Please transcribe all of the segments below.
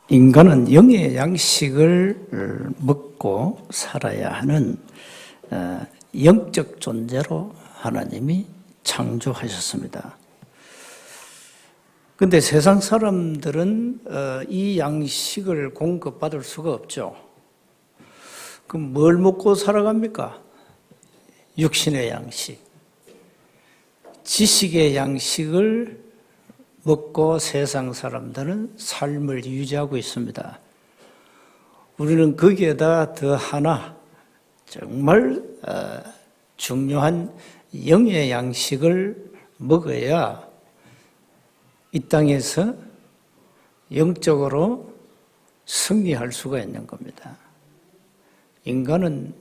인간은 영의 양식을 먹고 살아야 하는 영적 존재로 하나님이 창조하셨습니다. 그런데 세상 사람들은 이 양식을 공급받을 수가 없죠. 그럼 뭘 먹고 살아갑니까? 육신의 양식, 지식의 양식을 먹고 세상 사람들은 삶을 유지하고 있습니다. 우리는 거기에다 더 하나 정말 중요한 영의 양식을 먹어야 이 땅에서 영적으로 승리할 수가 있는 겁니다. 인간은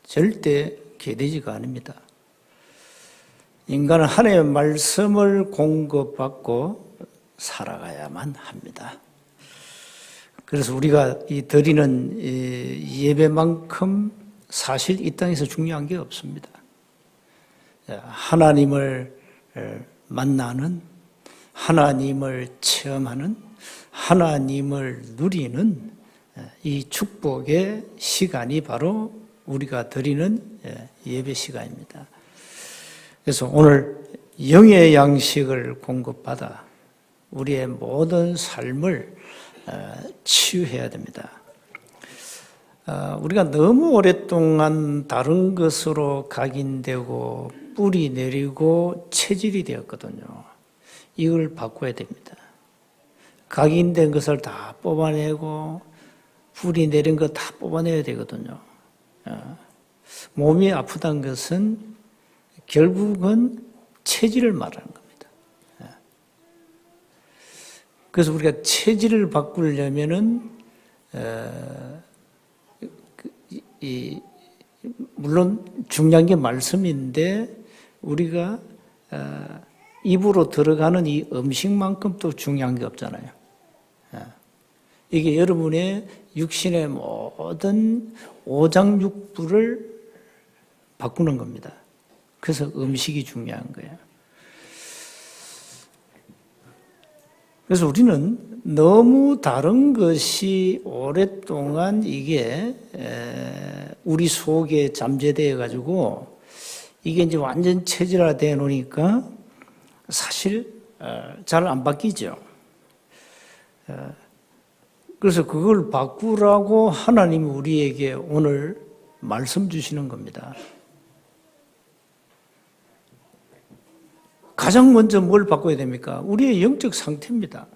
절대 개돼지가 아닙니다. 인간은 하나님의 말씀을 공급받고 살아가야만 합니다. 그래서 우리가 드리는 예배만큼 사실 이 땅에서 중요한 게 없습니다. 하나님을 만나는, 하나님을 체험하는, 하나님을 누리는 이 축복의 시간이 바로 우리가 드리는 예배 시간입니다. 그래서 오늘 영의 양식을 공급받아 우리의 모든 삶을 치유해야 됩니다. 우리가 너무 오랫동안 다른 것으로 각인되고 뿌리 내리고 체질이 되었거든요. 이걸 바꿔야 됩니다. 각인된 것을 다 뽑아내고 뿌리 내린 것 다 뽑아내야 되거든요. 몸이 아프다는 것은 결국은 체질을 말하는 겁니다. 그래서 우리가 체질을 바꾸려면은 물론 중요한 게 말씀인데 우리가 입으로 들어가는 이 음식만큼 또 중요한 게 없잖아요. 이게 여러분의 육신의 모든 오장육부를 바꾸는 겁니다. 그래서 음식이 중요한 거예요. 그래서 우리는 너무 다른 것이 오랫동안 이게 우리 속에 잠재되어 가지고 이게 이제 완전 체질화되어 놓으니까 사실 잘 안 바뀌죠. 그래서 그걸 바꾸라고 하나님이 우리에게 오늘 말씀 주시는 겁니다. 가장 먼저 뭘 바꿔야 됩니까? 우리의 영적 상태입니다.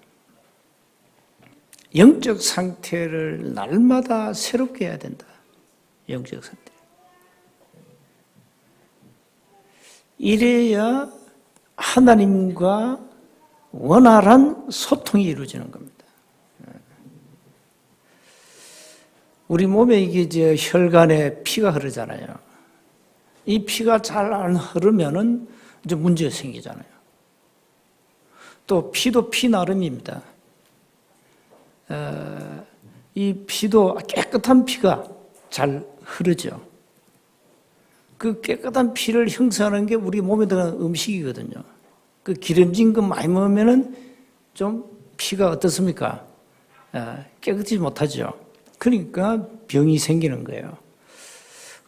영적 상태를 날마다 새롭게 해야 된다. 영적 상태. 이래야 하나님과 원활한 소통이 이루어지는 겁니다. 우리 몸에 이게 혈관에 피가 흐르잖아요. 이 피가 잘 안 흐르면은 이제 문제가 생기잖아요. 또 피도 피 나름입니다. 이 피도 깨끗한 피가 잘 흐르죠. 그 깨끗한 피를 형성하는 게 우리 몸에 들어가는 음식이거든요. 그 기름진 거 많이 먹으면은 좀 피가 어떻습니까? 깨끗하지 못하죠. 그러니까 병이 생기는 거예요.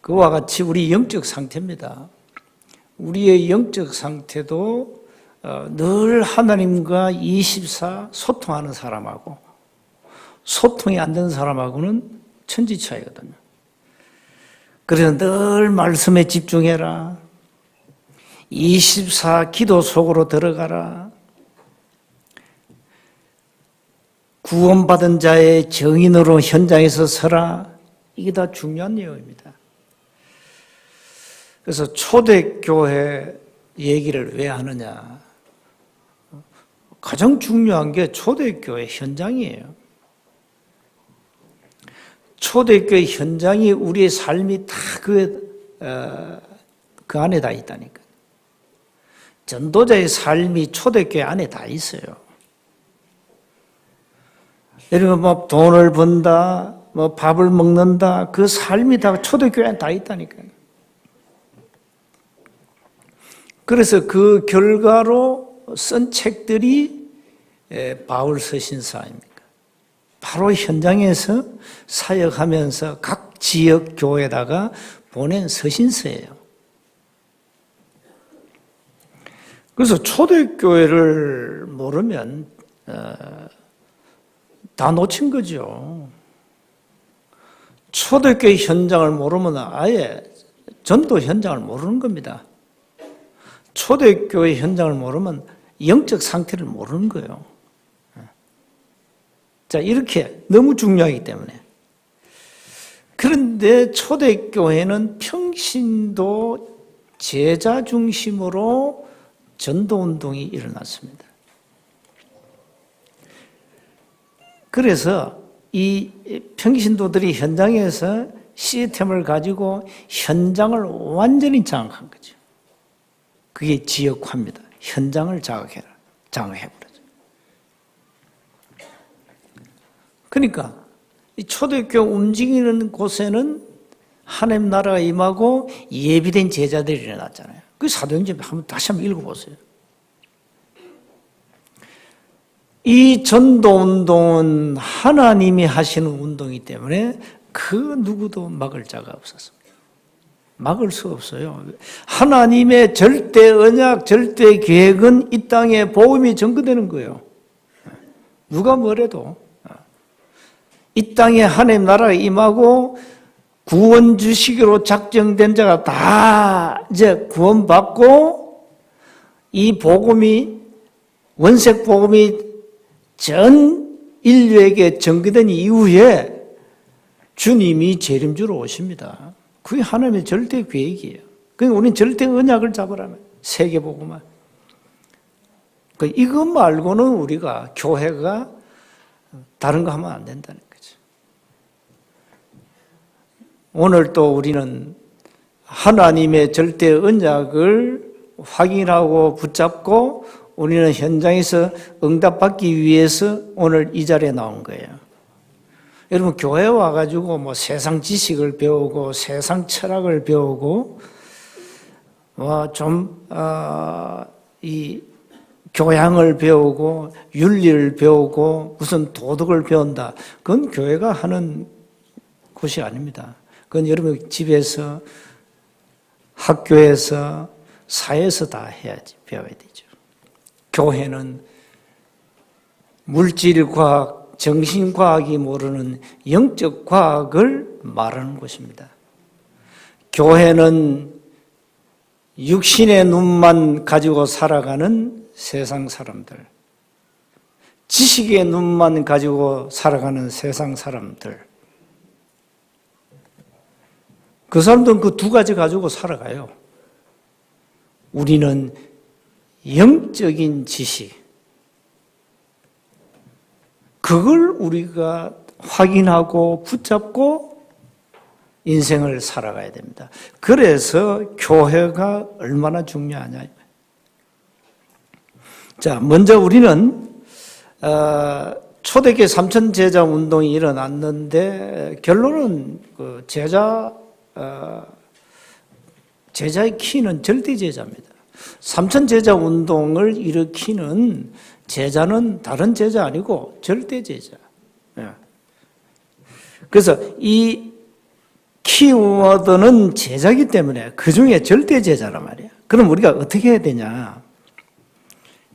그와 같이 우리 영적 상태입니다. 우리의 영적 상태도 늘 하나님과 24 소통하는 사람하고 소통이 안 되는 사람하고는 천지 차이거든요. 그래서 늘 말씀에 집중해라. 24 기도 속으로 들어가라. 구원받은 자의 정인으로 현장에서 서라. 이게 다 중요한 내용입니다. 그래서 초대교회 얘기를 왜 하느냐. 가장 중요한 게 초대교회 현장이에요. 초대교회 현장이 우리의 삶이 다 그 안에 다 있다니까. 전도자의 삶이 초대교회 안에 다 있어요. 여러분 뭐 돈을 번다, 뭐 밥을 먹는다, 그 삶이 다 초대교회 안에 다 있다니까요. 그래서 그 결과로 쓴 책들이 바울 서신서입니다. 바로 현장에서 사역하면서 각 지역 교회에다가 보낸 서신서예요. 그래서 초대교회를 모르면 다 놓친 거죠. 초대교회 현장을 모르면 아예 전도 현장을 모르는 겁니다. 초대교회 현장을 모르면 영적 상태를 모르는 거예요. 자, 이렇게 너무 중요하기 때문에. 그런데 초대교회는 평신도 제자 중심으로 전도운동이 일어났습니다. 그래서 이 평신도들이 현장에서 시스템을 가지고 현장을 완전히 장악한 거죠. 그게 지역화입니다. 현장을 장악해버려죠. 그러니까 이 초대교회 움직이는 곳에는 하나님 나라가 임하고 예비된 제자들이 일어났잖아요. 그 사도행전 다시 한번 읽어보세요. 이 전도운동은 하나님이 하시는 운동이기 때문에 그 누구도 막을 자가 없었습니다. 막을 수 없어요. 하나님의 절대 언약, 절대 계획은 이 땅에 복음이 전거되는 거예요. 누가 뭐래도 이 땅에 하나님 나라가 임하고 구원 주시기로 작정된 자가 다 이제 구원받고 이 복음이 원색 복음이 전 인류에게 전거된 이후에 주님이 재림주로 오십니다. 그게 하나님의 절대 계획이에요. 그러니까 우리는 절대 언약을 잡으라면 세계복음만. 이것 말고는 우리가 교회가 다른 거 하면 안 된다는 거죠. 오늘 또 우리는 하나님의 절대 언약을 확인하고 붙잡고 우리는 현장에서 응답받기 위해서 오늘 이 자리에 나온 거예요. 여러분 교회에 와가지고 뭐 세상 지식을 배우고 세상 철학을 배우고 이 교양을 배우고 윤리를 배우고 무슨 도덕을 배운다. 그건 교회가 하는 곳이 아닙니다. 그건 여러분 집에서 학교에서 사회에서 다 해야지 배워야 되죠. 교회는 물질과학 정신과학이 모르는 영적 과학을 말하는 곳입니다. 교회는 육신의 눈만 가지고 살아가는 세상 사람들, 지식의 눈만 가지고 살아가는 세상 사람들, 그 사람들은 그 두 가지 가지고 살아가요. 우리는 영적인 지식, 그걸 우리가 확인하고 붙잡고 인생을 살아가야 됩니다. 그래서 교회가 얼마나 중요하냐. 자, 먼저 우리는 초대교회 삼천제자 운동이 일어났는데 결론은 그 제자의 키는 절대제자입니다. 삼천제자 운동을 일으키는 제자는 다른 제자 아니고 절대제자. 그래서 이 키워드는 제자이기 때문에 그 중에 절대제자란 말이에요. 그럼 우리가 어떻게 해야 되냐?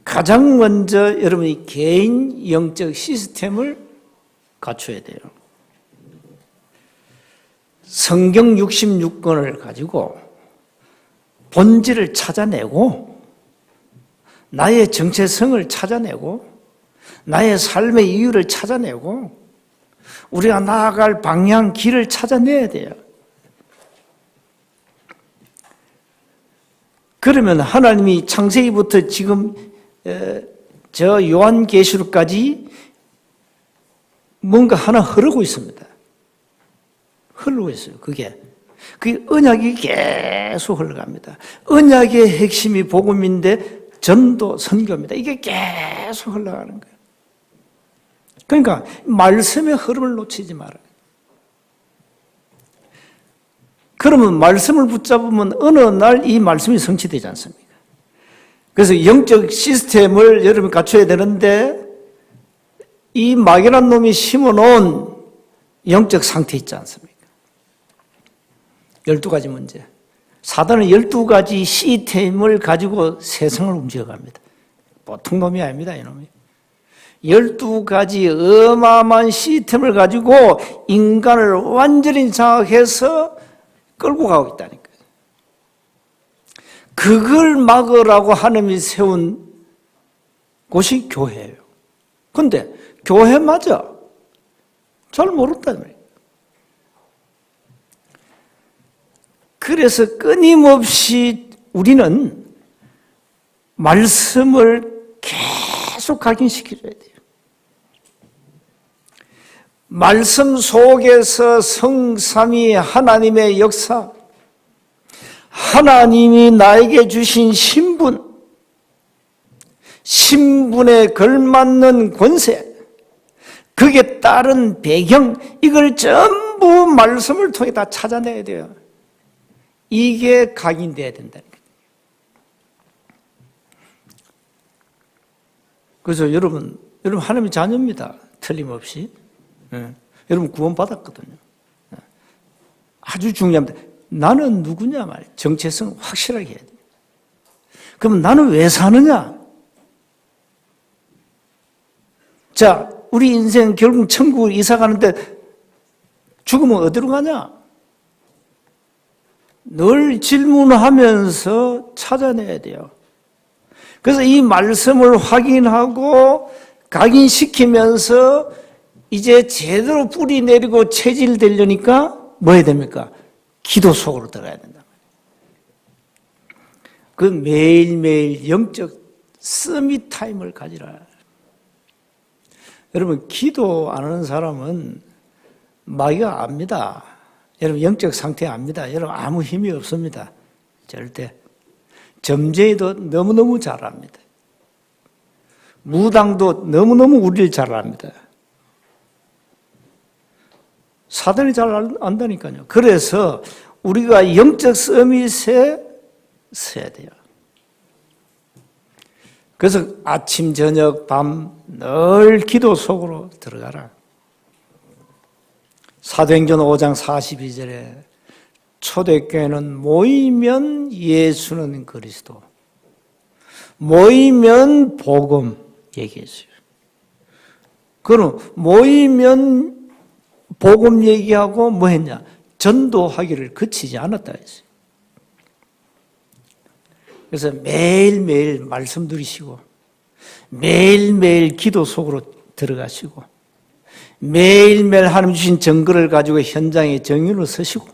가장 먼저 여러분이 개인 영적 시스템을 갖춰야 돼요. 성경 66권을 가지고 본질을 찾아내고 나의 정체성을 찾아내고 나의 삶의 이유를 찾아내고 우리가 나아갈 방향, 길을 찾아내야 돼요. 그러면 하나님이 창세기부터 지금 저 요한계시록까지 뭔가 하나 흐르고 있습니다. 흐르고 있어요. 그게 언약이 계속 흘러갑니다. 언약의 핵심이 복음인데 전도, 선교입니다. 이게 계속 흘러가는 거예요. 그러니까 말씀의 흐름을 놓치지 말아요. 그러면 말씀을 붙잡으면 어느 날 이 말씀이 성취되지 않습니까? 그래서 영적 시스템을 여러분이 갖춰야 되는데 이 막연한 놈이 심어놓은 영적 상태 있지 않습니까? 12가지 문제. 사단은 12가지 시스템을 가지고 세상을 움직여갑니다. 보통 놈이 아닙니다, 이놈이. 12가지 어마어마한 시스템을 가지고 인간을 완전히 장악해서 끌고 가고 있다니까요. 그걸 막으라고 하나님이 세운 곳이 교회예요. 근데 교회마저 잘 모른단 말이에요. 그래서 끊임없이 우리는 말씀을 계속 각인시켜줘야 돼요. 말씀 속에서 성삼위 하나님의 역사, 하나님이 나에게 주신 신분에 걸맞는 권세, 그게 따른 배경, 이걸 전부 말씀을 통해 다 찾아내야 돼요. 이게 각인돼야 된다는 거예요. 그래서 여러분 하나님의 자녀입니다. 틀림없이. 여러분 구원받았거든요. 아주 중요합니다. 나는 누구냐 말이에요. 정체성 확실하게 해야 돼요. 그럼 나는 왜 사느냐? 자, 우리 인생 결국 천국을 이사 가는데 죽으면 어디로 가냐? 늘 질문하면서 찾아내야 돼요. 그래서 이 말씀을 확인하고 각인시키면서 이제 제대로 뿌리 내리고 체질되려니까 뭐 해야 됩니까? 기도 속으로 들어가야 된다. 그 매일매일 영적 서밋 타임을 가지라. 여러분, 기도 안 하는 사람은 마귀가 압니다. 여러분, 영적 상태 압니다. 여러분, 아무 힘이 없습니다. 절대. 점쟁이도 너무너무 잘 압니다. 무당도 너무너무 우리를 잘 압니다. 사단이 잘 안다니까요. 그래서 우리가 영적 서밋에 서야 돼요. 그래서 아침, 저녁, 밤 늘 기도 속으로 들어가라. 사도행전 5장 42절에 초대교회는 모이면 예수는 그리스도, 모이면 복음 얘기했어요. 그럼 모이면 복음 얘기하고 뭐 했냐? 전도하기를 그치지 않았다 했어요. 그래서 매일매일 말씀 들으시고 매일매일 기도 속으로 들어가시고 매일매일 하나님 주신 증거를 가지고 현장에 정인으로 서시고,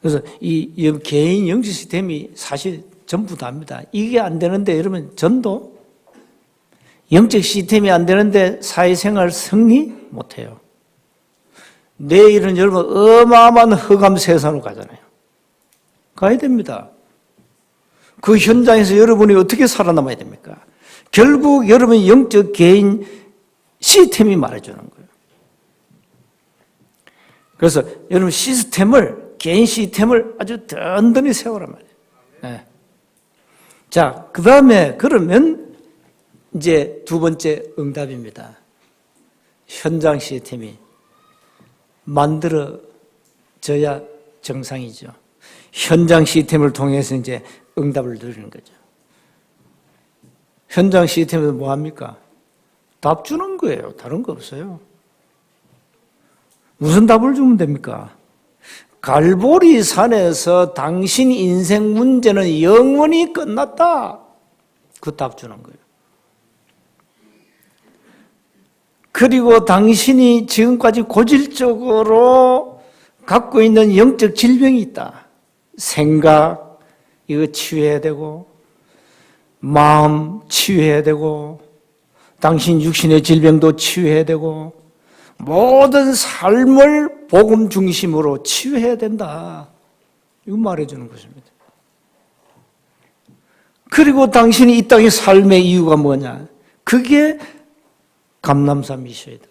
그래서 이 개인 영적 시스템이 사실 전부 다입니다. 이게 안 되는데 여러분 전도, 영적 시스템이 안 되는데 사회생활 승리 못해요. 내일은 여러분 어마어마한 흑암 세상으로 가잖아요. 가야 됩니다. 그 현장에서 여러분이 어떻게 살아남아야 됩니까? 결국 여러분의 영적 개인 시스템이 말해주는 거예요. 그래서 여러분 개인 시스템을 아주 든든히 세우란 말이에요. 네. 자, 그 다음에 그러면 이제 두 번째 응답입니다. 현장 시스템이 만들어져야 정상이죠. 현장 시스템을 통해서 이제 응답을 누리는 거죠. 현장 시스템에서 뭐 합니까? 답 주는 거예요. 다른 거 없어요. 무슨 답을 주면 됩니까? 갈보리 산에서 당신 인생 문제는 영원히 끝났다. 그 답 주는 거예요. 그리고 당신이 지금까지 고질적으로 갖고 있는 영적 질병이 있다. 생각, 이거 치유해야 되고, 마음 치유해야 되고, 당신 육신의 질병도 치유해야 되고, 모든 삶을 복음 중심으로 치유해야 된다. 이거 말해주는 것입니다. 그리고 당신이 이 땅의 삶의 이유가 뭐냐? 그게 감람산 미션이다.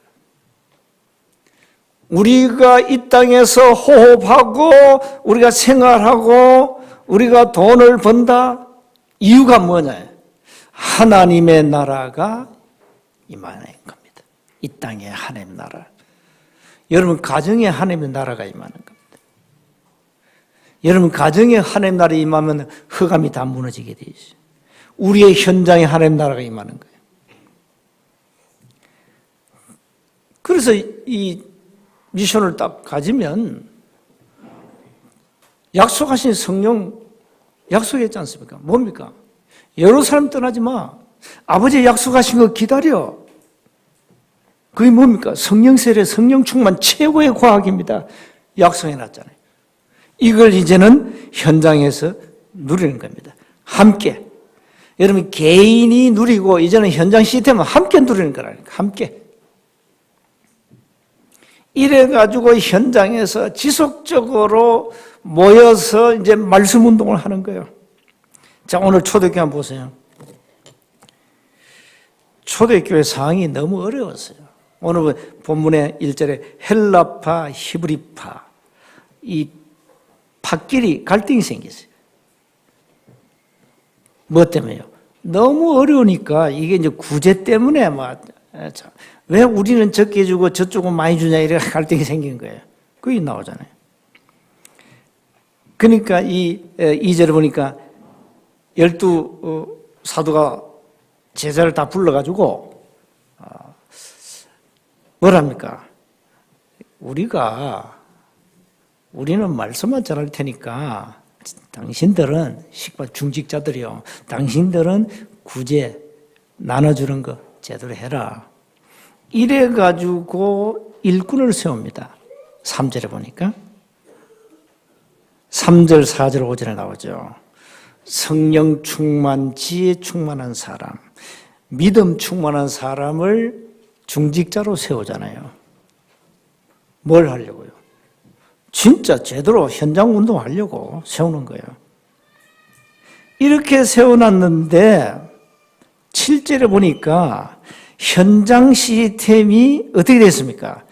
우리가 이 땅에서 호흡하고 우리가 생활하고 우리가 돈을 번다. 이유가 뭐냐? 하나님의 나라가 임하는 겁니다. 이 땅에 하나님의 나라. 여러분 가정에 하나님의 나라가 임하는 겁니다. 여러분 가정에 하나님의 나라가 임하면 흑암이 다 무너지게 되죠. 우리의 현장에 하나님의 나라가 임하는 거예요. 그래서 이 미션을 딱 가지면 약속하신 성령 약속했지 않습니까? 뭡니까? 예루살렘 떠나지 마. 아버지 약속하신 거 기다려. 그게 뭡니까? 성령 세례, 성령 충만 최고의 과학입니다. 약속해놨잖아요. 이걸 이제는 현장에서 누리는 겁니다. 함께. 여러분 개인이 누리고 이제는 현장 시스템은 함께 누리는 거라니까. 함께. 이래가지고 현장에서 지속적으로 모여서 이제 말씀 운동을 하는 거예요. 자, 오늘 초대교회 한번 보세요. 초대교회 상황이 너무 어려웠어요. 오늘 본문의 1절에 헬라파, 히브리파, 이 파끼리 갈등이 생겼어요. 뭐 때문에요? 너무 어려우니까 이게 이제 구제 때문에 왜 우리는 적게 주고 저쪽은 많이 주냐 이렇게 갈등이 생긴 거예요. 그게 나오잖아요. 그러니까 이 2절을 보니까 12 사도가 제자를 다 불러가지고 뭐랍니까? 우리는 말씀만 전할 테니까 당신들은 식과 중직자들이요. 당신들은 구제 나눠주는 거 제대로 해라. 이래가지고 일꾼을 세웁니다. 3절에 보니까 3절, 4절, 5절에 나오죠. 성령 충만, 지혜 충만한 사람, 믿음 충만한 사람을 중직자로 세우잖아요. 뭘 하려고요? 진짜 제대로 현장 운동하려고 세우는 거예요. 이렇게 세워놨는데 7절에 보니까 현장 시스템이 어떻게 됐습니까?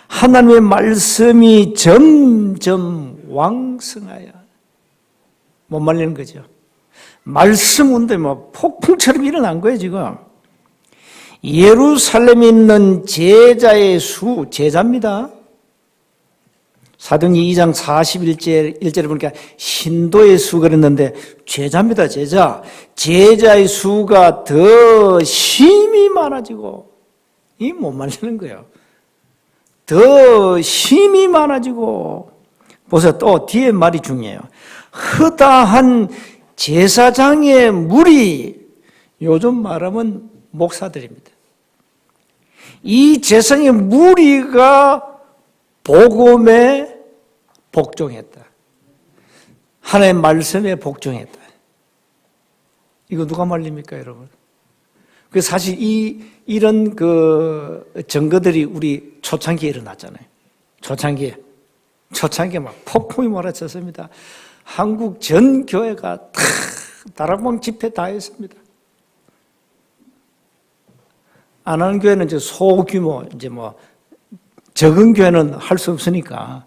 하나님의 말씀이 점점 왕성하여 못 말리는 거죠. 말씀 운동이 폭풍처럼 일어난 거예요, 지금. 예루살렘에 있는 제자의 수, 제자입니다. 사도행전 2장 41절에 보니까 신도의 수 그랬는데 제자입니다, 제자. 제자의 수가 더 힘이 많아지고, 이 못 말리는 거예요. 더 힘이 많아지고, 보세요. 또 뒤에 말이 중요해요. 허다한 제사장의 무리, 요즘 말하면 목사들입니다. 이 제사장의 무리가 복음에 복종했다. 하나님의 말씀에 복종했다. 이거 누가 말립니까, 여러분? 그 사실 이런 증거들이 우리 초창기에 일어났잖아요. 초창기에 막 폭풍이 몰아쳤습니다. 한국 전 교회가 다락방 집회 다 했습니다. 안 하는 교회는 이제 소규모, 이제 적은 교회는 할 수 없으니까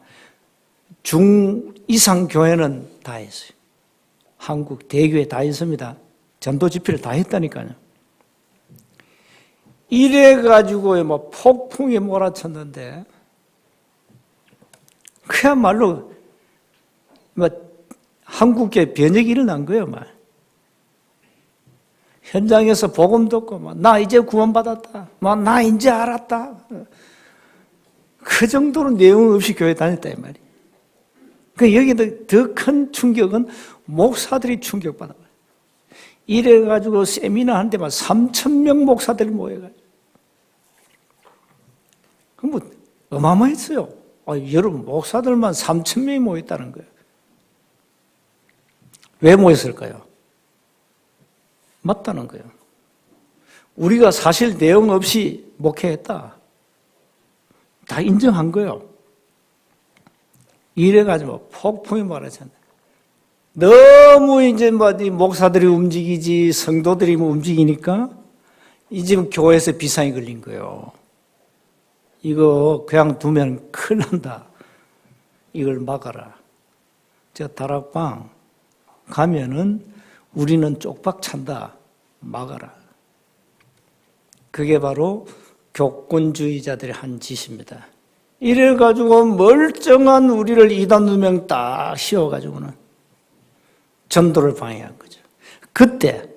중 이상 교회는 다 했어요. 한국 대교회 다 했습니다. 전도 집회를 다 했다니까요. 이래가지고 폭풍이 몰아쳤는데, 그야말로 한국교회 변혁이 일어난 거예요, 현장에서 복음 듣고, 나 이제 구원받았다. 나 이제 알았다. 그 정도로 내용 없이 교회 다녔다, 이 말이에요. 그 여기도 더 큰 충격은 목사들이 충격받아요. 이래가지고 세미나 한 데만 3,000명 목사들이 모여가지고. 그럼 어마어마했어요. 여러분, 목사들만 3,000명이 모였다는 거예요. 왜 모였을까요? 맞다는 거예요. 우리가 사실 내용 없이 목회했다. 다 인정한 거예요. 이래가지고 폭풍이 몰아쳤네. 너무 이제 목사들이 움직이지, 성도들이 움직이니까 이 지금 교회에서 비상이 걸린 거예요. 이거 그냥 두면 큰일 난다. 이걸 막아라. 저 다락방 가면은 우리는 쪽박 찬다. 막아라. 그게 바로 교권주의자들의 한 짓입니다. 이래가지고 멀쩡한 우리를 이단 두 명 딱 씌워가지고는 전도를 방해한 거죠. 그때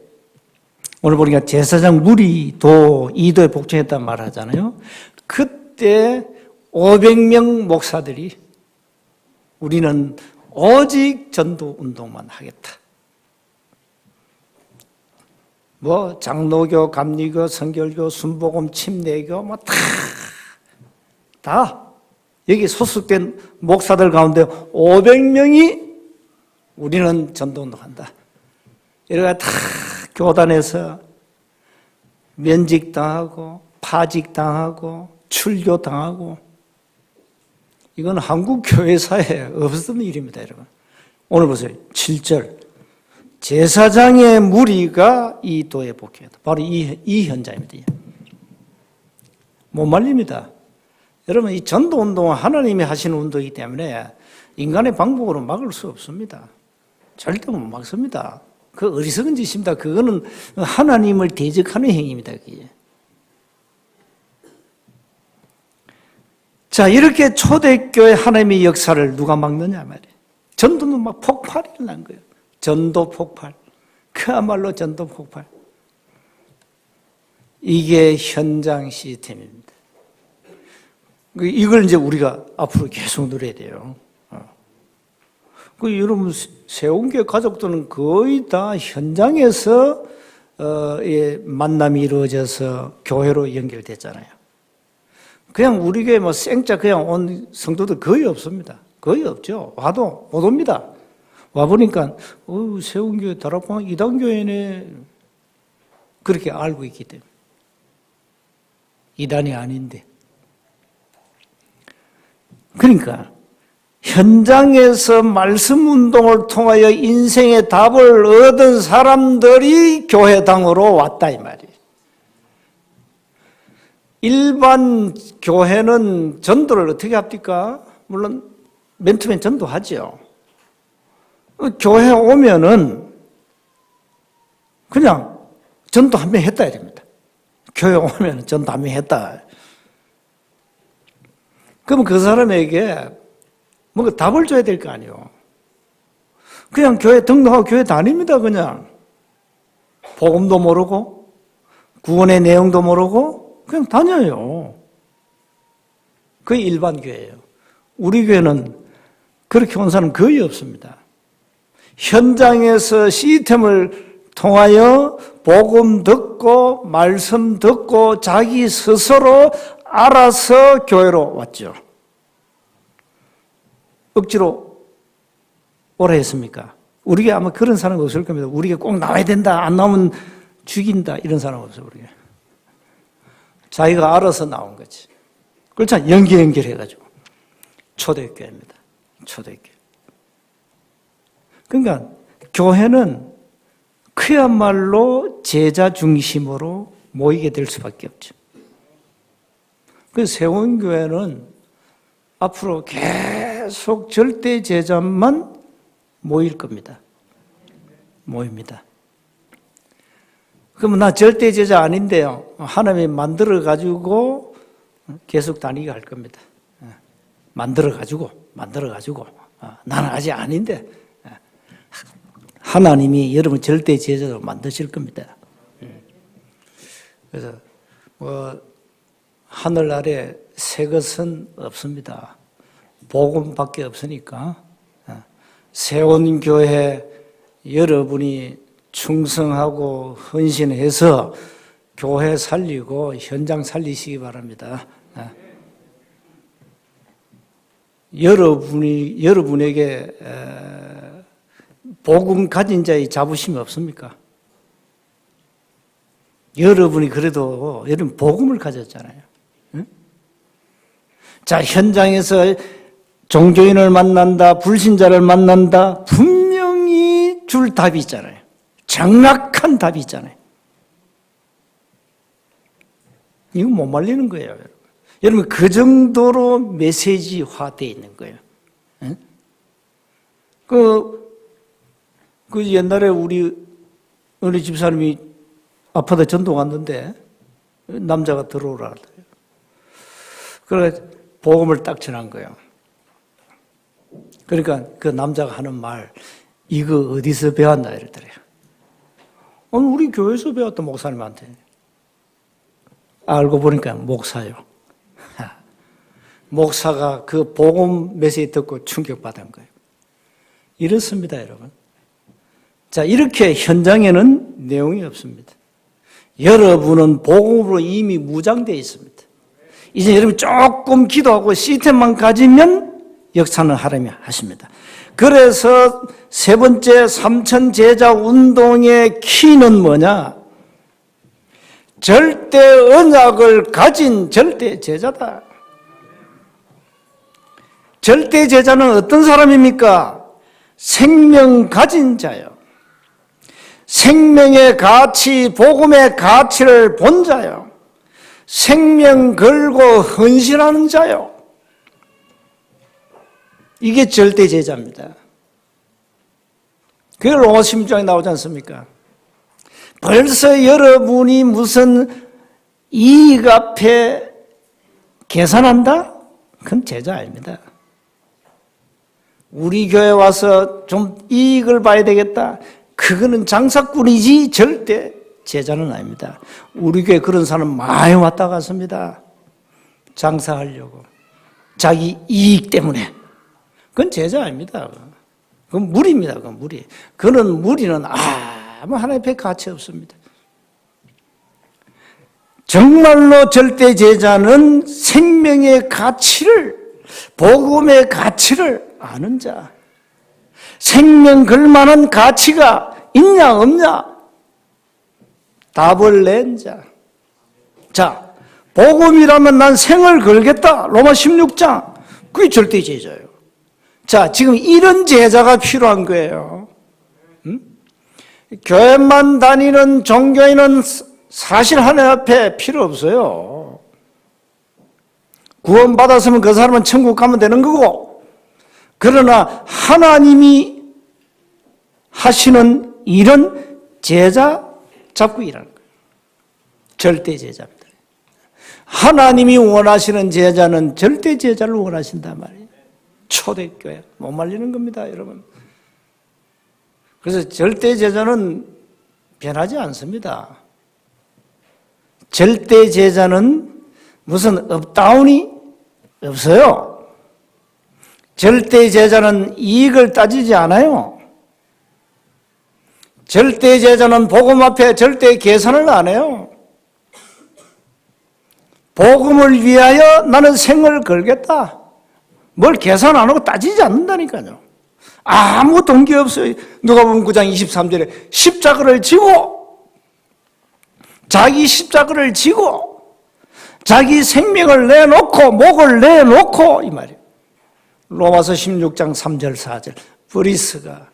오늘 보니까 제사장 무리도 이도에 복종했다는 말 하잖아요. 그때 500명 목사들이 우리는 오직 전도 운동만 하겠다. 뭐 장로교, 감리교, 성결교, 순복음, 침례교 뭐 다 여기 소속된 목사들 가운데 500명이 우리는 전도 운동한다. 이래가 다 교단에서 면직당하고 파직당하고 출교당하고 이건 한국 교회사에 없었던 일입니다, 여러분. 오늘 보세요. 7절. 제사장의 무리가 이 도에 복귀했다. 바로 이 현장입니다. 못 말립니다. 여러분, 이 전도 운동은 하나님이 하시는 운동이기 때문에 인간의 방법으로 막을 수 없습니다. 절대 못 막습니다. 그 어리석은 짓입니다. 그거는 하나님을 대적하는 행위입니다. 그게. 자, 이렇게 초대교회 하나님의 역사를 누가 막느냐 말이에요. 전도는 막 폭발이 난 거예요. 전도 폭발. 그야말로 전도 폭발. 이게 현장 시스템입니다. 이걸 이제 우리가 앞으로 계속 누려야 돼요. 여러분, 세운교회 가족들은 거의 다 현장에서 만남이 이루어져서 교회로 연결됐잖아요. 그냥 우리 교회 뭐 생짜 그냥 온 성도들 거의 없습니다. 거의 없죠. 와도 못 옵니다. 와보니까, 세운교회 다락방 이단교회네. 그렇게 알고 있기 때문에. 이단이 아닌데. 그러니까, 현장에서 말씀 운동을 통하여 인생의 답을 얻은 사람들이 교회당으로 왔다, 이 말이에요. 일반 교회는 전도를 어떻게 합니까? 물론, 맨투맨 전도하죠. 교회 오면은 그냥 전도 한 명 했다 이럽니다. 교회 오면은 전도 한 명 했다. 그러면 그 사람에게 뭔가 답을 줘야 될 거 아니에요. 그냥 교회 등록하고 교회 다닙니다, 그냥. 복음도 모르고, 구원의 내용도 모르고, 그냥 다녀요. 그게 일반 교회예요. 우리 교회는 그렇게 온 사람 거의 없습니다. 현장에서 시스템을 통하여 복음 듣고 말씀 듣고 자기 스스로 알아서 교회로 왔죠. 억지로 오라 했습니까? 우리게 아마 그런 사람 없을 겁니다. 우리게 꼭 나와야 된다, 안 나오면 죽인다, 이런 사람 없어요, 우리게. 자기가 알아서 나온 거지. 그렇잖아. 연결해가지고. 초대교회입니다. 초대교회. 그러니까 교회는 그야말로 제자 중심으로 모이게 될 수밖에 없죠. 그래서 세운교회는 앞으로 계속 절대 제자만 모일 겁니다. 모입니다. 그러면 나 절대 제자 아닌데요. 하나님이 만들어가지고 계속 다니게 할 겁니다. 만들어가지고. 나는 아직 아닌데. 하나님이 여러분 절대 제자로 만드실 겁니다. 그래서 하늘 아래 새 것은 없습니다. 복음밖에 없으니까 세운교회 여러분이 충성하고 헌신해서 교회 살리고 현장 살리시기 바랍니다. 여러분에게 복음 가진 자의 자부심이 없습니까? 여러분이 그래도 여러분 복음을 가졌잖아요. 응? 자, 현장에서 종교인을 만난다, 불신자를 만난다, 분명히 줄 답이 있잖아요. 정확한 답이 있잖아요. 이거 못 말리는 거예요, 여러분. 여러분, 그 정도로 메시지화되어 있는 거예요. 응? 옛날에 우리 집사람이 아파서 전도 갔는데, 남자가 들어오라 하더래요. 그래서 복음을 딱 전한 거예요. 그러니까 그 남자가 하는 말, 이거 어디서 배웠나 이러더래요. 우리 교회에서 배웠던 목사님한테. 알고 보니까 목사요. 목사가 그 복음 메시지 듣고 충격받은 거예요. 이렇습니다, 여러분. 자, 이렇게 현장에는 내용이 없습니다. 여러분은 복음으로 이미 무장되어 있습니다. 이제 여러분 조금 기도하고 시스템만 가지면 역사는 하나님이 하십니다. 그래서 세 번째 삼천 제자 운동의 키는 뭐냐? 절대 언약을 가진 절대 제자다. 절대 제자는 어떤 사람입니까? 생명 가진 자요. 생명의 가치, 복음의 가치를 본 자요. 생명 걸고 헌신하는 자요. 이게 절대 제자입니다. 그게 로마 16장에 나오지 않습니까? 벌써 여러분이 무슨 이익 앞에 계산한다? 그건 제자 아닙니다. 우리 교회 와서 좀 이익을 봐야 되겠다. 그거는 장사꾼이지 절대 제자는 아닙니다. 우리 교회 그런 사람 많이 왔다 갔습니다. 장사하려고. 자기 이익 때문에. 그건 제자 아닙니다. 그건 무리입니다. 그건 무리. 그는 무리는 아무 하나의 배 가치 없습니다. 정말로 절대 제자는 생명의 가치를, 복음의 가치를 아는 자. 생명 걸만한 가치가 있냐 없냐? 답을 낸 자. 자, 복음이라면 난 생을 걸겠다. 로마 16장. 그게 절대 제자예요. 자, 지금 이런 제자가 필요한 거예요. 교회만 다니는 종교인은 사실 하나님 앞에 필요 없어요. 구원받았으면 그 사람은 천국 가면 되는 거고, 그러나 하나님이 하시는 일은 제자 잡고 일하는 거예요. 절대 제자입니다. 하나님이 원하시는 제자는 절대 제자를 원하신단 말이에요. 초대교회 못 말리는 겁니다, 여러분. 그래서 절대 제자는 변하지 않습니다. 절대 제자는 무슨 업다운이 없어요. 절대 제자는 이익을 따지지 않아요. 절대 제자는 복음 앞에 절대 계산을 안 해요. 복음을 위하여 나는 생을 걸겠다. 뭘 계산 안 하고 따지지 않는다니까요. 아무 동기 없어요. 누가복음 9장 23절에 십자가를 지고, 자기 십자가를 지고, 자기 생명을 내놓고, 목을 내놓고, 이 말이에요. 로마서 16장 3절 4절 브리스가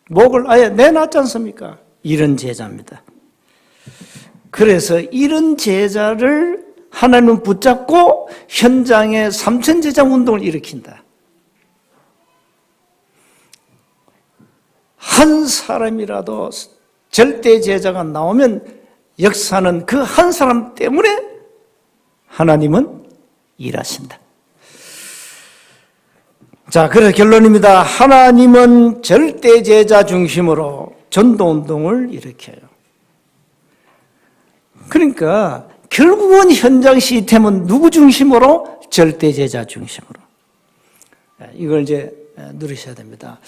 목을 아예 내놨지 않습니까? 이런 제자입니다. 그래서 이런 제자를 하나님은 붙잡고 현장에 삼천제자 운동을 일으킨다. 한 사람이라도 절대 제자가 나오면 역사는 그 한 사람 때문에 하나님은 일하신다. 자, 그래서 결론입니다. 하나님은 절대 제자 중심으로 전도운동을 일으켜요. 그러니까 결국은 현장 시스템은 누구 중심으로? 절대 제자 중심으로. 이걸 이제 누리셔야 됩니다.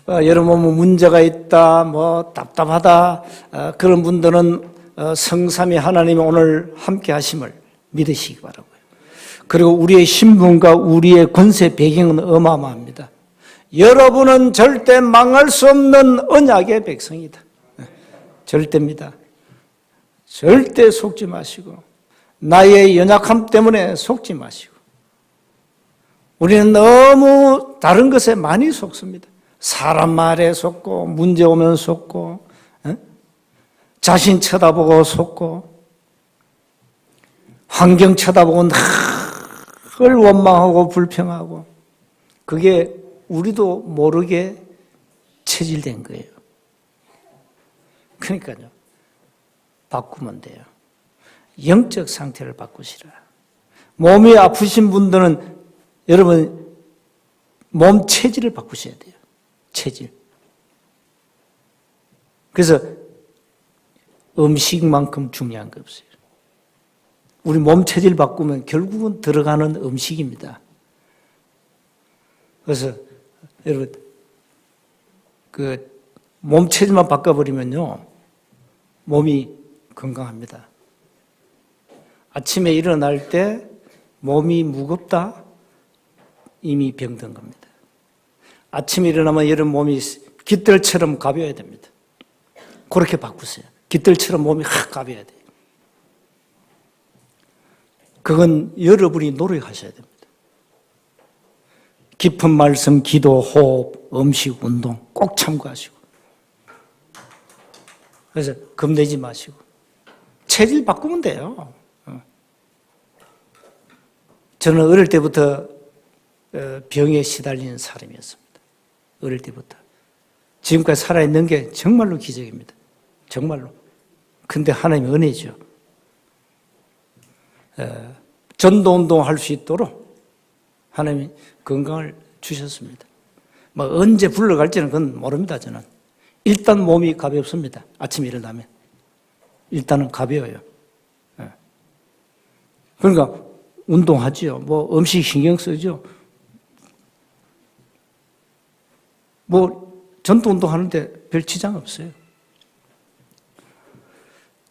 여러분 뭐 문제가 있다, 뭐 답답하다, 그런 분들은 성삼위 하나님이 오늘 함께 하심을 믿으시기 바라고요. 그리고 우리의 신분과 우리의 권세 배경은 어마어마합니다. 여러분은 절대 망할 수 없는 언약의 백성이다. 절대입니다. 절대 속지 마시고, 나의 연약함 때문에 속지 마시고. 우리는 너무 다른 것에 많이 속습니다. 사람 말에 속고, 문제 오면 속고, 자신 쳐다보고 속고, 환경 쳐다보고 늘 원망하고 불평하고, 그게 우리도 모르게 체질된 거예요. 그러니까요, 바꾸면 돼요. 영적 상태를 바꾸시라. 몸이 아프신 분들은 여러분 몸 체질을 바꾸셔야 돼요. 체질. 그래서 음식만큼 중요한 게 없어요. 우리 몸 체질 바꾸면 결국은 들어가는 음식입니다. 그래서 여러분 그 몸 체질만 바꿔버리면요 몸이 건강합니다. 아침에 일어날 때 몸이 무겁다? 이미 병든 겁니다. 아침에 일어나면 여러분 몸이 깃털처럼 가벼워야 됩니다. 그렇게 바꾸세요. 깃털처럼 몸이 확 가벼워야 돼요. 그건 여러분이 노력하셔야 됩니다. 깊은 말씀, 기도, 호흡, 음식, 운동 꼭 참고하시고. 그래서 겁내지 마시고. 체질 바꾸면 돼요. 저는 어릴 때부터 병에 시달리는 사람이었습니다. 어릴 때부터. 지금까지 살아있는 게 정말로 기적입니다. 정말로. 근데 하나님의 은혜죠. 전도운동 할 수 있도록 하나님이 건강을 주셨습니다. 뭐 언제 불러갈지는 그건 모릅니다, 저는. 일단 몸이 가볍습니다. 아침에 일어나면. 일단은 가벼워요. 그러니까 운동하지요. 뭐 음식 신경 쓰죠. 뭐 전도운동 하는데 별 지장 없어요.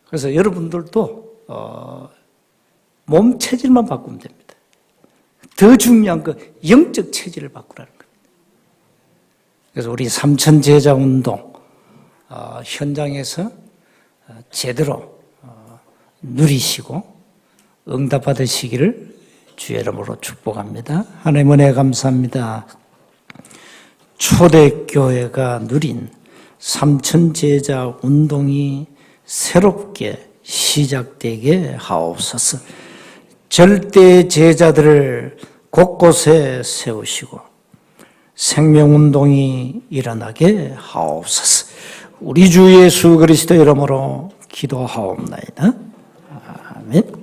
그래서 여러분들도 몸 체질만 바꾸면 됩니다. 더 중요한 건 영적 체질을 바꾸라는 겁니다. 그래서 우리 삼천제자 운동 현장에서 제대로 누리시고 응답 받으시기를 주의 이름으로 축복합니다. 하나님 은혜 감사합니다. 초대교회가 누린 삼천제자 운동이 새롭게 시작되게 하옵소서. 절대 제자들을 곳곳에 세우시고 생명운동이 일어나게 하옵소서. 우리 주 예수 그리스도 이름으로 기도하옵나이다. 아멘.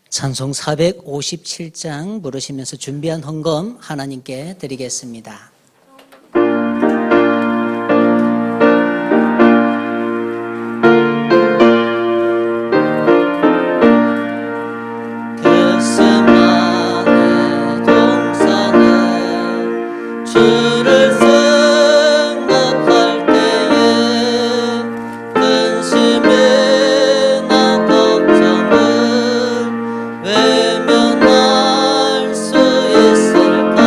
찬송 457장 부르시면서 준비한 헌금 하나님께 드리겠습니다. 외면할 수 있을까?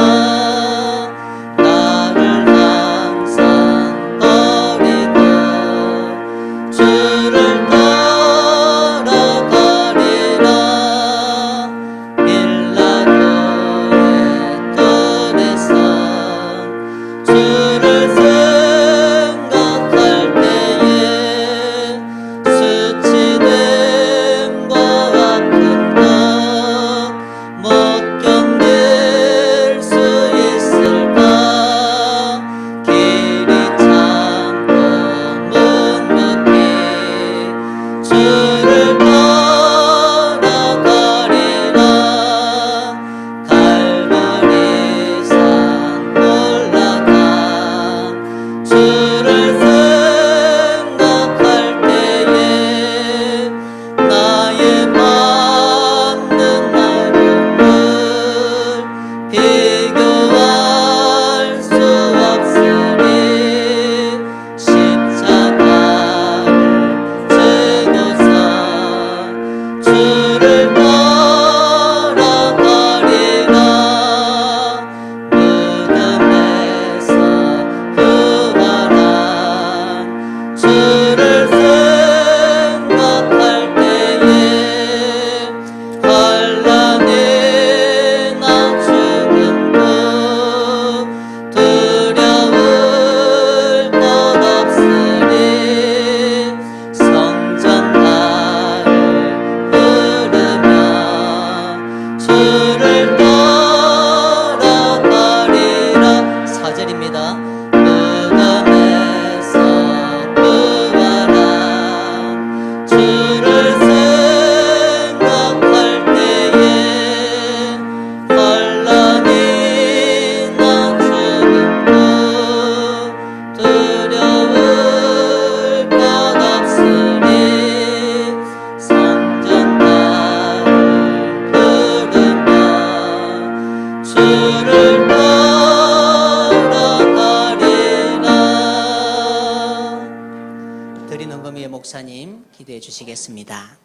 목사님 기도해 주시겠습니다.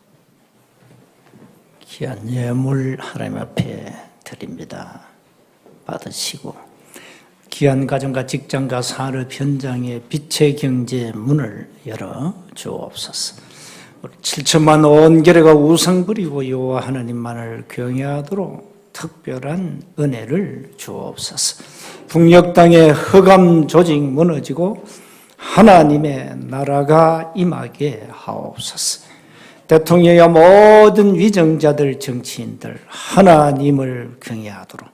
귀한 예물 하나님 앞에 드립니다. 받으시고 귀한 가정과 직장과 산업 현장의 빛의 경제 문을 열어 주옵소서. 우리 7천만 온 계래가 우상 부리고 여호와 하나님만을 경외하도록 특별한 은혜를 주옵소서. 북녘 땅의 흑암 조직 무너지고 하나님의 나라가 임하게 하옵소서. 대통령이야 모든 위정자들, 정치인들 하나님을 경외하도록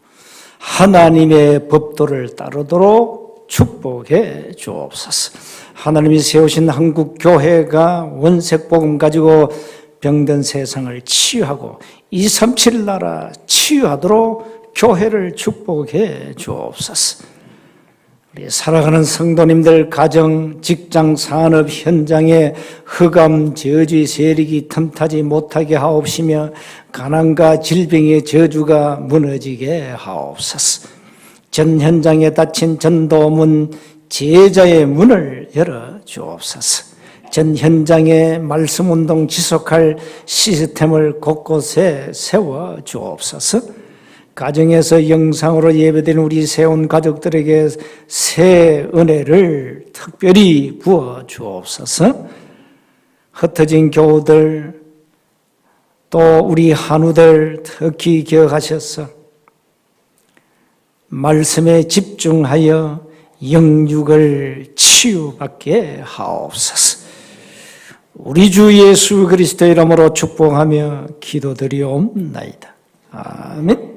하나님의 법도를 따르도록 축복해 주옵소서. 하나님이 세우신 한국 교회가 원색복음 가지고 병든 세상을 치유하고 237 나라 치유하도록 교회를 축복해 주옵소서. 우리 살아가는 성도님들 가정, 직장, 산업 현장에 흑암, 저주의 세력이 틈타지 못하게 하옵시며 가난과 질병의 저주가 무너지게 하옵소서. 전 현장에 닫힌 전도문, 제자의 문을 열어 주옵소서. 전 현장에 말씀운동 지속할 시스템을 곳곳에 세워 주옵소서. 가정에서 영상으로 예배드리는 우리 세운 가족들에게 새 은혜를 특별히 부어 주옵소서. 흩어진 교우들 또 우리 한우들 특히 기억하셔서 말씀에 집중하여 영육을 치유받게 하옵소서. 우리 주 예수 그리스도 이름으로 축복하며 기도드리옵나이다. 아멘.